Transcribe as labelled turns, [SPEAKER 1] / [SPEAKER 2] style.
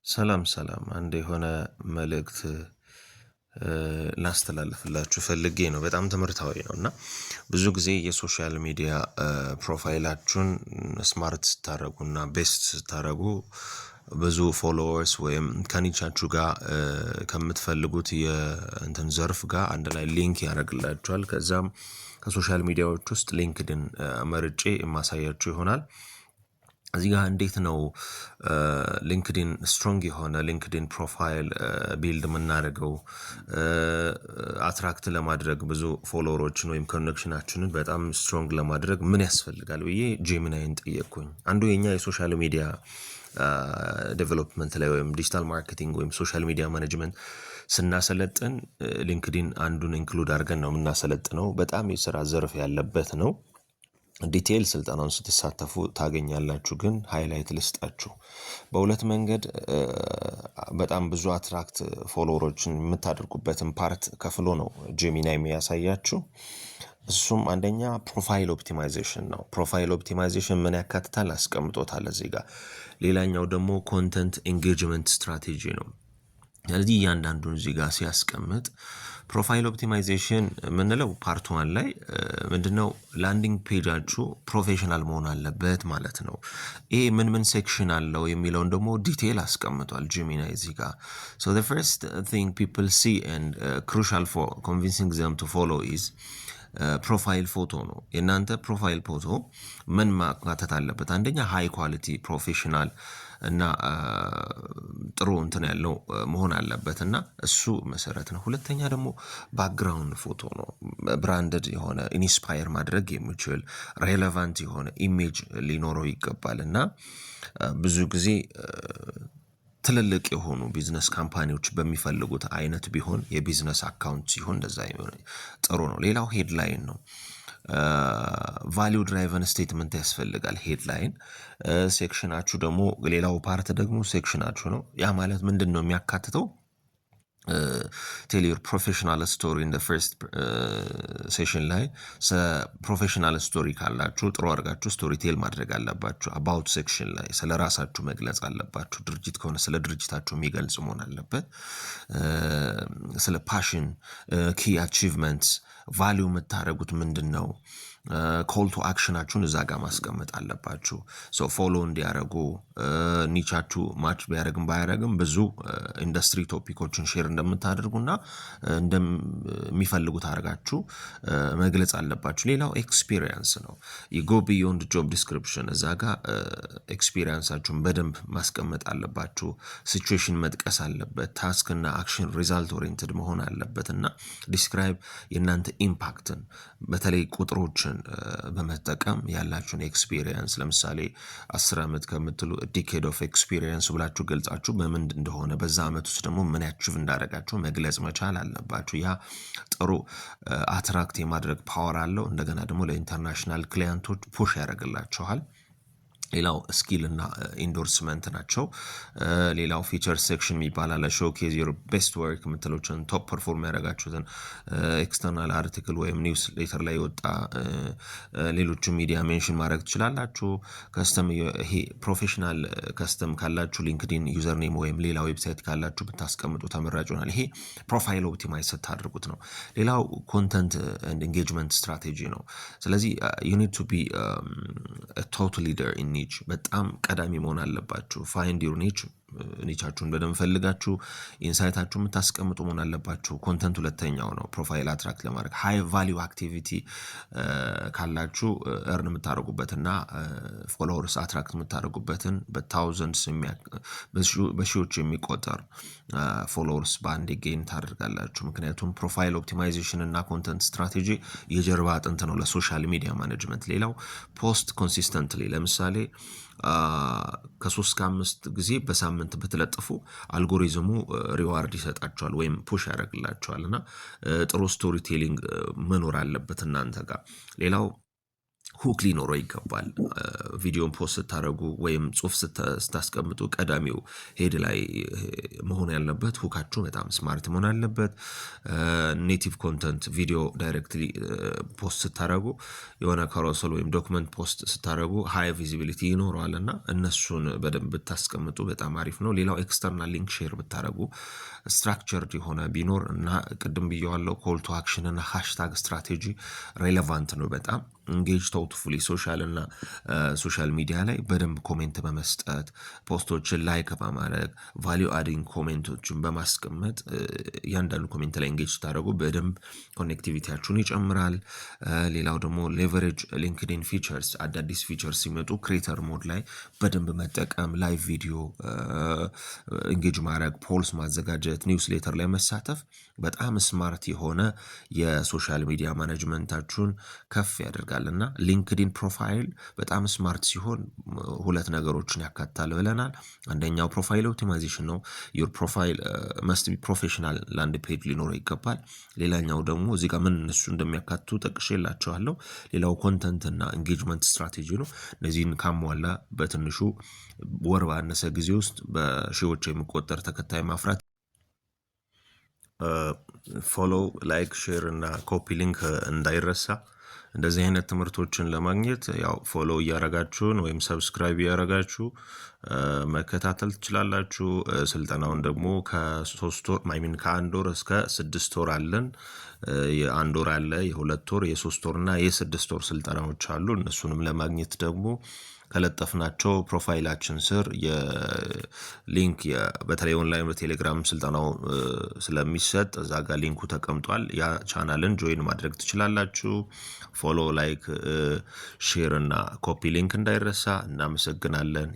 [SPEAKER 1] ሰላም ሰላም አንድ የሆነ መልእክት ላስተላልፍላችሁ ፈልጌ ነው። በጣም ትምህርታዊ ነው እና ብዙ ጊዜ የሶሻል ሚዲያ ፕሮፋይላችሁን ስማርት ስታረጉና ቤስት ስታረጉ ብዙ ፎሎወርስ ወይም ከኒቻችሁ ጋር ከምትፈልጉት የእንትን ዘርፍ ጋር አንድ ላይ ሊንክ ያደርግላችኋል። ከዛም ከሶሻል ሚዲያዎች ውስጥ ሊንክድን መርጬ የማሳያችሁ ይሆናል። እዚህ ጋር እንዴት ነው ሊንክድን ስትሮንግ የሆነ ሊንክድን ፕሮፋይል ቢልድ የምናደርገው? አትራክት ለማድረግ ብዙ ፎሎወሮችን ወይም ኮኔክሽናችንን በጣም ስትሮንግ ለማድረግ ምን ያስፈልጋል ብዬ ጄሚናይን ጠየቅኩኝ። አንዱ የኛ የሶሻል ሚዲያ ዴቨሎፕመንት ላይ ወይም ዲጂታል ማርኬቲንግ ወይም ሶሻል ሚዲያ ማኔጅመንት ስናሰለጥን ሊንክድን አንዱን ኢንክሉድ አድርገን ነው የምናሰለጥነው። በጣም የስራ ዘርፍ ያለበት ነው። ዲቴይል ስልጠናውን ስትሳተፉ ታገኛላችሁ። ግን ሃይላይት ልስጣችሁ። በሁለት መንገድ በጣም ብዙ አትራክት ፎሎወሮችን የምታደርጉበትን ፓርት ከፍሎ ነው ጄሚናይ የሚያሳያችሁ። እሱም አንደኛ ፕሮፋይል ኦፕቲማይዜሽን ነው። ፕሮፋይል ኦፕቲማይዜሽን ምን ያካትታል አስቀምጦታል እዚህ ጋር። ሌላኛው ደግሞ ኮንተንት ኤንጌጅመንት ስትራቴጂ ነው። ስለዚህ እያንዳንዱን እዚህ ጋር ሲያስቀምጥ ፕሮፋይል ኦፕቲማይዜሽን የምንለው ፓርት ዋን ላይ ምንድነው ላንዲንግ ፔጃችሁ ፕሮፌሽናል መሆን አለበት ማለት ነው። ይሄ ምን ሴክሽን አለው የሚለውን ደግሞ ዲቴይል አስቀምጧል ጄሚናይ እዚህ ጋር። so the first thing people see and crucial for convincing them to follow is ፕሮፋይል ፎቶ ነው። የእናንተ ፕሮፋይል ፎቶ ምን ማካተት አለበት? አንደኛ ሃይ ኳሊቲ ፕሮፌሽናል እና ጥሩ እንትን ያለው መሆን አለበት እና እሱ መሰረት ነው። ሁለተኛ ደግሞ ባክግራውንድ ፎቶ ነው። ብራንድድ የሆነ ኢንስፓየር ማድረግ የሚችል ሬሌቫንት የሆነ ኢሜጅ ሊኖረው ይገባል እና ብዙ ጊዜ ትልልቅ የሆኑ ቢዝነስ ካምፓኒዎች በሚፈልጉት አይነት ቢሆን የቢዝነስ አካውንት ሲሆን እንደዛ ጥሩ ነው። ሌላው ሄድላይን ነው። ቫሊዩ ድራይቨን ስቴትመንት ያስፈልጋል። ሄድላይን ሴክሽናችሁ ደግሞ ሌላው ፓርት ደግሞ ሴክሽናችሁ ነው። ያ ማለት ምንድነው የሚያካትተው? ቴል ዩር ፕሮፌሽናል ስቶሪ ኢን ዘ ፈርስት ሴሽን ላይ ፕሮፌሽናል ስቶሪ ካላችሁ ጥሩ አድርጋችሁ ስቶሪ ቴል ማድረግ አለባችሁ። አባውት ሴክሽን ላይ ስለ ራሳችሁ መግለጽ አለባችሁ። ድርጅት ከሆነ ስለ ድርጅታችሁ የሚገልጽ መሆን አለበት። ስለ ፓሽን ኪ አቺቭመንትስ ቫሊዩ የምታደርጉት ምንድን ነው? ኮል ቱ አክሽናችሁን እዛ ጋር ማስቀመጥ አለባችሁ። ሶ ፎሎ እንዲያደርጉ ኒቻችሁ ማች ቢያደርግም ባያደርግም ብዙ ኢንዱስትሪ ቶፒኮችን ሼር እንደምታደርጉና እንደሚፈልጉት አድርጋችሁ መግለጽ አለባችሁ። ሌላው ኤክስፒሪየንስ ነው። ይጎ ቢዮንድ ጆብ ዲስክሪፕሽን እዛ ጋር ኤክስፒሪየንሳችሁን በደንብ ማስቀመጥ አለባችሁ። ሲቹዌሽን መጥቀስ አለበት። ታስክ እና አክሽን ሪዛልት ኦሪየንትድ መሆን አለበት እና ዲስክራይብ የእናንተ ኢምፓክትን በተለይ ቁጥሮችን በመጠቀም ያላችሁን ኤክስፒሪየንስ ለምሳሌ 10 ዓመት ከምትሉ ዲኬድ ኦፍ ኤክስፒሪየንስ ብላችሁ ገልጻችሁ በምን እንደሆነ በዛ ዓመት ውስጥ ደግሞ ምን ያቺቭ እንዳደረጋችሁ መግለጽ መቻል አለባችሁ። ያ ጥሩ አትራክት የማድረግ ፓወር አለው። እንደገና ደግሞ ለኢንተርናሽናል ክላይንቶች ፑሽ ያደርግላችኋል። ሌላው ስኪል እና ኢንዶርስመንት ናቸው። ሌላው ፊቸር ሴክሽን የሚባል አለ። ሾኬዝ ዩር ቤስት ወርክ የምትሉትን ቶፕ ፐርፎርም ያደረጋችሁትን ኤክስተርናል አርቲክል ወይም ኒውስ ሌተር ላይ ወጣ ሌሎቹ ሚዲያ ሜንሽን ማድረግ ትችላላችሁ። ከስተም ይሄ ፕሮፌሽናል ከስተም ካላችሁ ሊንክድኢን ዩዘር ኔም ወይም ሌላ ዌብሳይት ካላችሁ ብታስቀምጡ ተመራጭ ይሆናል። ይሄ ፕሮፋይል ኦፕቲማይዝ ስታደርጉት ነው። ሌላው ኮንተንት ኤንድ ኢንጌጅመንት ስትራቴጂ ነው። ስለዚህ ዩ ኒድ ቱ ቢ ቶት ሊደር ኢን ኒች በጣም ቀዳሚ መሆን አለባችሁ። ፋይንድ ዩር ኒች ኒቻችሁን በደንብ ፈልጋችሁ ኢንሳይታችሁ የምታስቀምጡ መሆን አለባችሁ። ኮንተንት ሁለተኛው ነው። ፕሮፋይል አትራክት ለማድረግ ሃይ ቫሊዩ አክቲቪቲ ካላችሁ እርን የምታደርጉበትና ፎሎወርስ አትራክት የምታደርጉበትን በታውዘንድስ በሺዎች የሚቆጠር ፎሎወርስ በአንድ ጌን ታደርጋላችሁ። ምክንያቱም ፕሮፋይል ኦፕቲማይዜሽን እና ኮንተንት ስትራቴጂ የጀርባ አጥንት ነው ለሶሻል ሚዲያ ማኔጅመንት። ሌላው ፖስት ኮንሲስተንትሊ ለምሳሌ ከ3-5 ጊዜ በሳምንት ብትለጥፉ አልጎሪዝሙ ሪዋርድ ይሰጣቸዋል ወይም ፑሽ ያደርግላቸዋል እና ጥሩ ስቶሪ ቴሊንግ መኖር አለበት እናንተ ጋር። ሌላው ሁክ ሊኖረው ይገባል። ቪዲዮን ፖስት ስታደርጉ ወይም ጽሁፍ ስታስቀምጡ ቀዳሚው ሄድ ላይ መሆን ያለበት ሁካችሁ በጣም ስማርት መሆን አለበት። ኔቲቭ ኮንተንት ቪዲዮ ዳይሬክትሊ ፖስት ስታደርጉ የሆነ ካሮሰል ወይም ዶክመንት ፖስት ስታደርጉ ሃይ ቪዚቢሊቲ ይኖረዋል እና እነሱን በደንብ ብታስቀምጡ በጣም አሪፍ ነው። ሌላው ኤክስተርናል ሊንክ ሼር ብታደርጉ ስትራክቸርድ የሆነ ቢኖር እና ቅድም ብየዋለው ኮል ቱ አክሽን እና ሃሽታግ ስትራቴጂ ሬሌቫንት ነው በጣም ኢንጌጅ ቶትፉሊ ሶሻል እና ሶሻል ሚዲያ ላይ በደንብ ኮሜንት በመስጠት ፖስቶችን ላይክ በማድረግ ቫሊዩ አዲንግ ኮሜንቶችን በማስቀመጥ እያንዳንዱ ኮሜንት ላይ ኢንጌጅ ስታደርጉ በደንብ ኮኔክቲቪቲያችሁን ይጨምራል። ሌላው ደግሞ ሌቨሬጅ ሊንክድኢን ፊቸርስ አዳዲስ ፊቸርስ ሲመጡ ክሬተር ሞድ ላይ በደንብ መጠቀም፣ ላይቭ ቪዲዮ ኢንጌጅ ማድረግ፣ ፖልስ ማዘጋጀት፣ ኒውስሌተር ላይ መሳተፍ በጣም ስማርት የሆነ የሶሻል ሚዲያ ማኔጅመንታችሁን ከፍ ያደርጋል። እና ሊንክድኢን ፕሮፋይል በጣም ስማርት ሲሆን ሁለት ነገሮችን ያካትታል ብለናል። አንደኛው ፕሮፋይል ኦፕቲማይዜሽን ነው። ዩር ፕሮፋይል መስት ቢ ፕሮፌሽናል ላንድ ፔጅ ሊኖረው ይገባል። ሌላኛው ደግሞ እዚህ ጋር ምን እነሱ እንደሚያካትቱ ጠቅሼላቸዋለሁ። ሌላው ኮንተንት እና ኤንጌጅመንት ስትራቴጂ ነው። እነዚህን ካሟላ በትንሹ ወር ባነሰ ጊዜ ውስጥ በሺዎች የሚቆጠር ተከታይ ማፍራት። ፎሎው፣ ላይክ፣ ሼር እና ኮፒ ሊንክ እንዳይረሳ። እንደዚህ አይነት ትምህርቶችን ለማግኘት ያው ፎሎ እያረጋችሁን ወይም ሰብስክራይብ እያረጋችሁ መከታተል ትችላላችሁ። ስልጠናውን ደግሞ ከ1 ወር እስከ 6 ወር አለን። የ1 ወር አለ፣ የ2 ወር፣ የ3 ወር እና የ6 ወር ስልጠናዎች አሉ። እነሱንም ለማግኘት ደግሞ ከለጠፍናቸው ፕሮፋይላችን ስር የሊንክ በተለይ ኦንላይን በቴሌግራም ስልጠናው ስለሚሰጥ እዛ ጋር ሊንኩ ተቀምጧል። ያ ቻናልን ጆይን ማድረግ ትችላላችሁ። ፎሎ፣ ላይክ፣ ሼር እና ኮፒ ሊንክ እንዳይረሳ። እናመሰግናለን።